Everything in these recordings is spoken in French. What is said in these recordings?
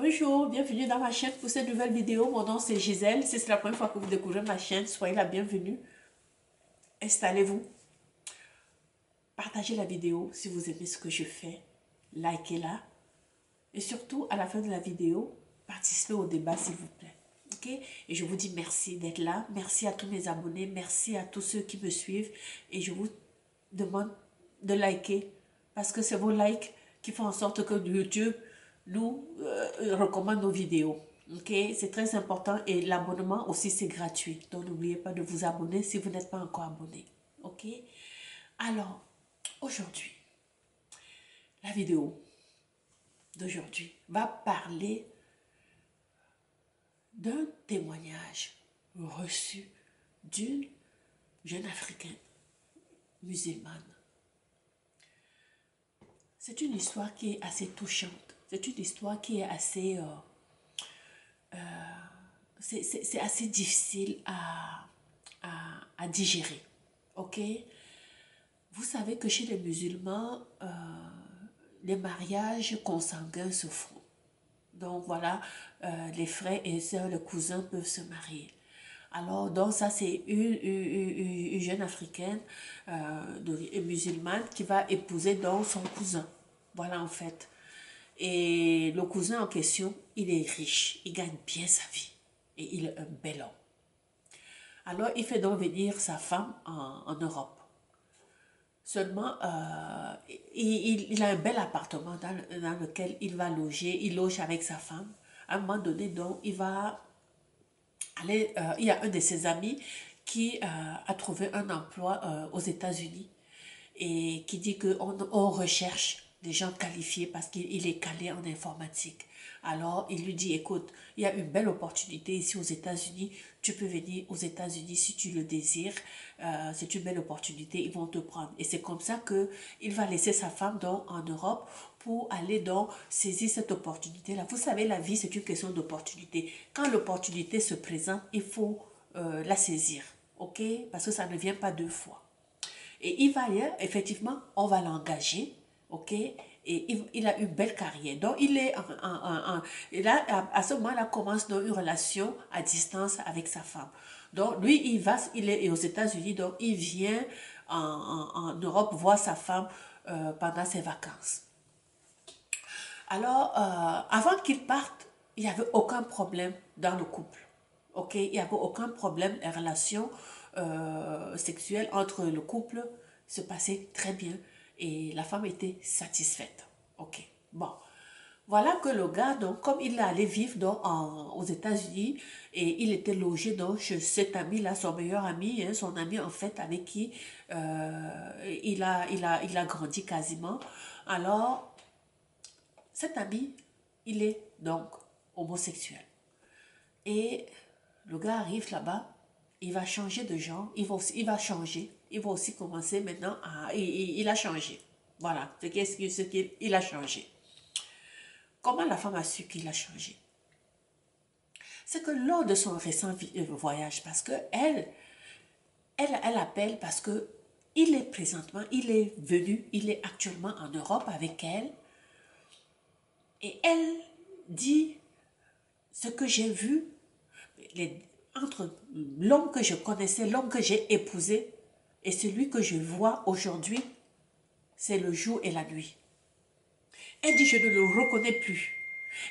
Bonjour, bienvenue dans ma chaîne pour cette nouvelle vidéo. Mon nom c'est Gisèle. Si c'est la première fois que vous découvrez ma chaîne, soyez la bienvenue. Installez-vous, partagez la vidéo si vous aimez ce que je fais, likez-la. Et surtout, à la fin de la vidéo, participez au débat s'il vous plaît. Ok? Et je vous dis merci d'être là. Merci à tous mes abonnés. Merci à tous ceux qui me suivent. Et je vous demande de liker parce que c'est vos likes qui font en sorte que YouTube nous recommande nos vidéos. Ok, c'est très important et l'abonnement aussi c'est gratuit. Donc n'oubliez pas de vous abonner si vous n'êtes pas encore abonné. Ok, alors aujourd'hui, la vidéo d'aujourd'hui va parler d'un témoignage reçu d'une jeune africaine musulmane. C'est une histoire qui est assez touchante. C'est une histoire qui est assez... c'est assez difficile à digérer. Ok? Vous savez que chez les musulmans, les mariages consanguins se font. Donc voilà, les frères et sœurs, les cousins peuvent se marier. Alors, donc ça c'est une jeune africaine musulmane qui va épouser donc son cousin. Voilà en fait. Et le cousin en question, il est riche, il gagne bien sa vie et il est un bel homme. Alors il fait donc venir sa femme en Europe. Seulement, il a un bel appartement dans lequel il va loger, il loge avec sa femme. À un moment donné, donc, il va aller, il y a un de ses amis qui a trouvé un emploi aux États-Unis et qui dit qu'on recherche des gens qualifiés parce qu'il est calé en informatique. Alors, il lui dit, écoute, il y a une belle opportunité ici aux États-Unis. Tu peux venir aux États-Unis si tu le désires. C'est une belle opportunité, ils vont te prendre. Et c'est comme ça qu'il va laisser sa femme en Europe pour aller saisir cette opportunité-là. Vous savez, la vie, c'est une question d'opportunité. Quand l'opportunité se présente, il faut la saisir. OK? Parce que ça ne vient pas deux fois. Et il va aller, effectivement, on va l'engager, ok? Et il a une belle carrière. Donc, il est et là, à ce moment-là, commence donc une relation à distance avec sa femme. Donc, lui, il est aux États-Unis, donc il vient en Europe voir sa femme pendant ses vacances. Alors, avant qu'il parte, il n'y avait aucun problème dans le couple. Ok, il n'y avait aucun problème. Les relations sexuelles entre le couple se passaient très bien et la femme était satisfaite. Ok, bon. Voilà que le gars, donc, comme il est allé vivre aux États-Unis et il était logé donc, chez cet ami-là, son meilleur ami, hein, son ami en fait avec qui il a grandi quasiment. Alors, cet ami, il est donc homosexuel. Et le gars arrive là-bas, il va changer de genre, il va changer, il va aussi commencer maintenant il a changé. Voilà, ce qu'il a changé. Comment la femme a su qu'il a changé? C'est que lors de son récent voyage, parce que elle appelle parce que il est venu, il est actuellement en Europe avec elle. Et elle dit ce que j'ai vu entre l'homme que je connaissais, l'homme que j'ai épousé et celui que je vois aujourd'hui, c'est le jour et la nuit. Elle dit, je ne le reconnais plus.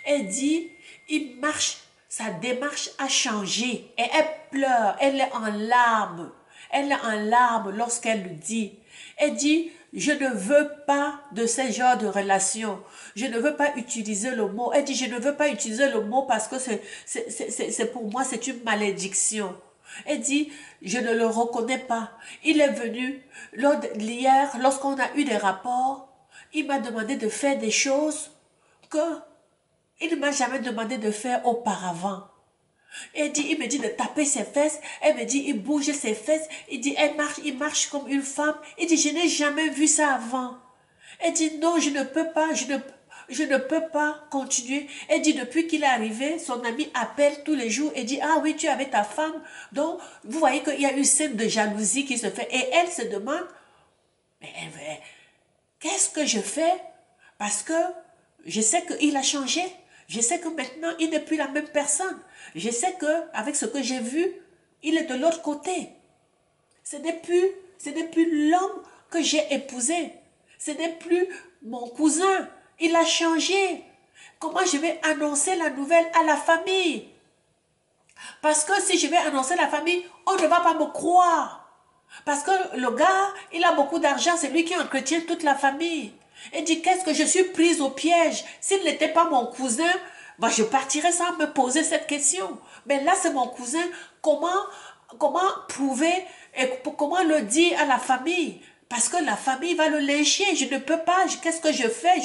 Elle dit, il marche, sa démarche a changé et elle pleure, elle est en larmes. Elle est en larmes lorsqu'elle le dit. Elle dit, je ne veux pas de ce genre de relation. Je ne veux pas utiliser le mot. Elle dit, je ne veux pas utiliser le mot parce que c'est pour moi, c'est une malédiction. Elle dit, je ne le reconnais pas. Il est venu, hier, lorsqu'on a eu des rapports, il m'a demandé de faire des choses que il ne m'a jamais demandé de faire auparavant. Elle dit, il me dit de taper ses fesses. Elle me dit, il bouge ses fesses. Il dit, il marche comme une femme. Il dit, je n'ai jamais vu ça avant. Elle dit, non, je ne peux pas, je ne peux pas continuer. Elle dit, depuis qu'il est arrivé, son ami appelle tous les jours et dit, ah oui, tu es avec ta femme. Donc, vous voyez qu'il y a une scène de jalousie qui se fait. Et elle se demande, mais qu'est-ce que je fais? Parce que je sais qu'il a changé. Je sais que maintenant, il n'est plus la même personne. Je sais qu'avec ce que j'ai vu, il est de l'autre côté. Ce n'est plus l'homme que j'ai épousé. Ce n'est plus mon cousin. Il a changé. Comment je vais annoncer la nouvelle à la famille? Parce que si je vais annoncer la famille, on ne va pas me croire. Parce que le gars, il a beaucoup d'argent, c'est lui qui entretient toute la famille. Et dit, qu'est-ce que je suis prise au piège? S'il n'était pas mon cousin, bah, je partirais sans me poser cette question. Mais là, c'est mon cousin. Comment prouver et comment le dire à la famille? Parce que la famille va le lyncher. Je ne peux pas. Qu'est-ce que je fais?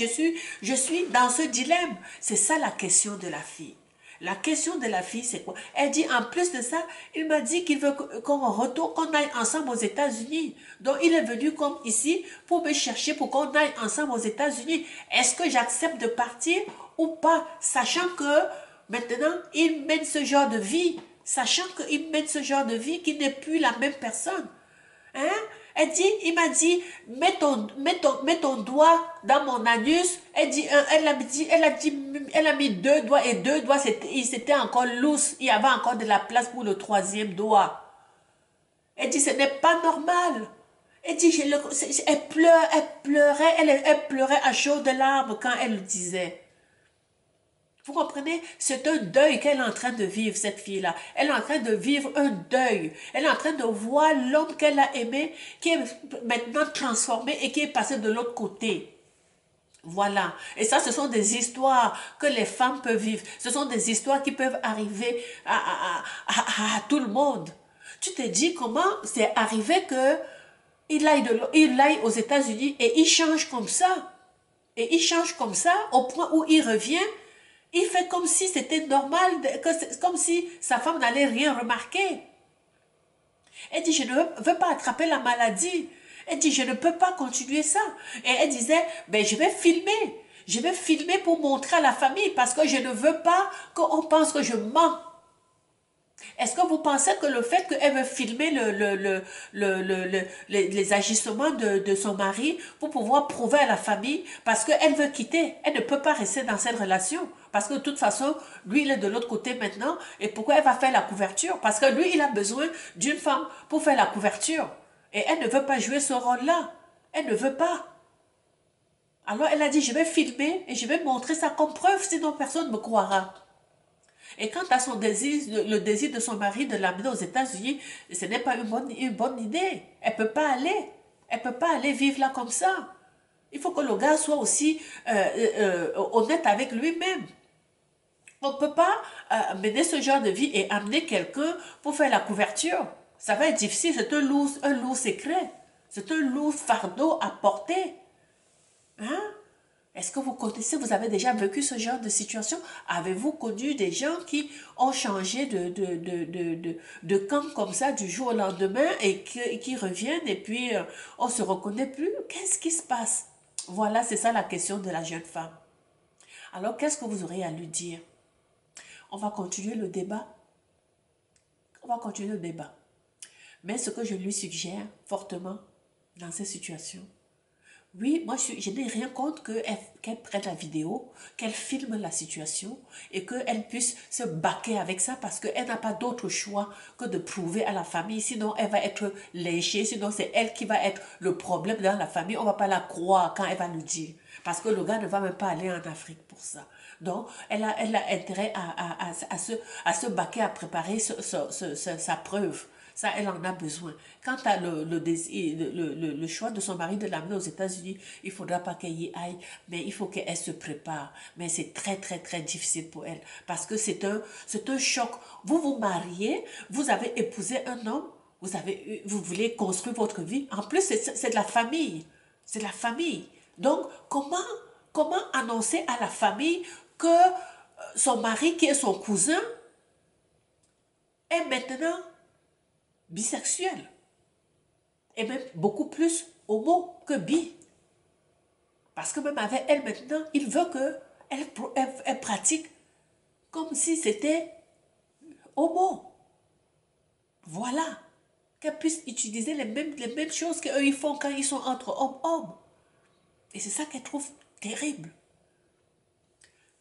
Je suis dans ce dilemme. C'est ça la question de la fille. La question de la fille, c'est quoi? Elle dit, en plus de ça, il m'a dit qu'il veut qu'on retourne, qu'on aille ensemble aux États-Unis. Donc, il est venu comme ici pour me chercher pour qu'on aille ensemble aux États-Unis. Est-ce que j'accepte de partir ou pas? Sachant que maintenant, il mène ce genre de vie. Sachant qu'il mène ce genre de vie, qu'il n'est plus la même personne. Hein? Il m'a dit, mets ton doigt dans mon anus. Elle a mis deux doigts et deux doigts, c'était encore loose. Il y avait encore de la place pour le troisième doigt. Elle dit, ce n'est pas normal. Elle dit, elle pleurait à chaudes larmes quand elle le disait. Vous comprenez? C'est un deuil qu'elle est en train de vivre, cette fille-là. Elle est en train de vivre un deuil. Elle est en train de voir l'homme qu'elle a aimé, qui est maintenant transformé et qui est passé de l'autre côté. Voilà. Et ça, ce sont des histoires que les femmes peuvent vivre. Ce sont des histoires qui peuvent arriver à tout le monde. Tu te dis comment c'est arrivé que il aille aux États-Unis et il change comme ça. Et il change comme ça au point où il revient. Il fait comme si c'était normal, comme si sa femme n'allait rien remarquer. Elle dit, je ne veux pas attraper la maladie. Elle dit, je ne peux pas continuer ça. Et elle disait, ben, je vais filmer. Je vais filmer pour montrer à la famille parce que je ne veux pas qu'on pense que je mens. Est-ce que vous pensez que le fait qu'elle veut filmer les agissements de son mari pour pouvoir prouver à la famille, parce qu'elle veut quitter, elle ne peut pas rester dans cette relation, parce que de toute façon, lui, il est de l'autre côté maintenant, et pourquoi elle va faire la couverture? Parce que lui, il a besoin d'une femme pour faire la couverture, et elle ne veut pas jouer ce rôle-là, elle ne veut pas. Alors elle a dit, je vais filmer et je vais montrer ça comme preuve, sinon personne ne me croira. Et quant à son désir, le désir de son mari de l'amener aux États-Unis, ce n'est pas une bonne idée. Elle ne peut pas aller. Elle ne peut pas aller vivre là comme ça. Il faut que le gars soit aussi honnête avec lui-même. On ne peut pas mener ce genre de vie et amener quelqu'un pour faire la couverture. Ça va être difficile. C'est un lourd secret. C'est un lourd fardeau à porter. Hein? Est-ce que vous connaissez, vous avez déjà vécu ce genre de situation? Avez-vous connu des gens qui ont changé de camp comme ça du jour au lendemain et qui reviennent et puis on ne se reconnaît plus? Qu'est-ce qui se passe? Voilà, c'est ça la question de la jeune femme. Alors, qu'est-ce que vous aurez à lui dire? On va continuer le débat. On va continuer le débat. Mais ce que je lui suggère fortement dans ces situations, oui, moi je n'ai rien contre qu'elle prenne la vidéo, qu'elle filme la situation et qu'elle puisse se baquer avec ça parce qu'elle n'a pas d'autre choix que de prouver à la famille. Sinon, elle va être léchée, sinon c'est elle qui va être le problème dans la famille. On ne va pas la croire quand elle va nous dire. Parce que le gars ne va même pas aller en Afrique pour ça. Donc, elle a intérêt à se baquer, à préparer sa preuve. Ça, elle en a besoin. Quant à le choix de son mari de l'amener aux États-Unis, il ne faudra pas qu'elle y aille, mais il faut qu'elle se prépare. Mais c'est très, très, très difficile pour elle. Parce que c'est un choc. Vous vous mariez, vous avez épousé un homme, vous voulez construire votre vie. En plus, c'est de la famille. C'est de la famille. Donc, comment annoncer à la famille que son mari, qui est son cousin, est maintenant bisexuel et même beaucoup plus homo que bi. Parce que même avec elle maintenant, il veut qu'elle pratique comme si c'était homo. Voilà. Qu'elle puisse utiliser les mêmes choses qu'eux ils font quand ils sont entre hommes-hommes. Et c'est ça qu'elle trouve terrible.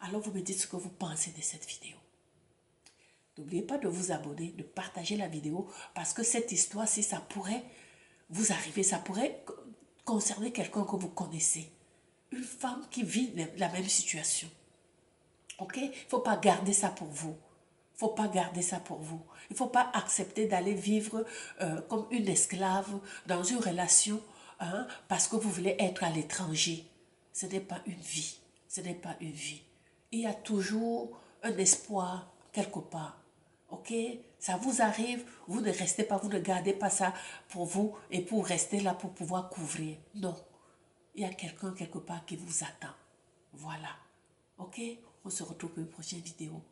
Alors vous me dites ce que vous pensez de cette vidéo. N'oubliez pas de vous abonner, de partager la vidéo, parce que cette histoire-ci, ça pourrait vous arriver, ça pourrait concerner quelqu'un que vous connaissez. Une femme qui vit la même situation. Ok? Il ne faut pas garder ça pour vous. Il ne faut pas garder ça pour vous. Il ne faut pas accepter d'aller vivre comme une esclave dans une relation parce que vous voulez être à l'étranger. Ce n'est pas une vie. Ce n'est pas une vie. Il y a toujours un espoir quelque part. Ok? Ça vous arrive, vous ne restez pas, vous ne gardez pas ça pour vous et pour rester là pour pouvoir couvrir. Non. Il y a quelqu'un quelque part qui vous attend. Voilà. Ok? On se retrouve pour une prochaine vidéo.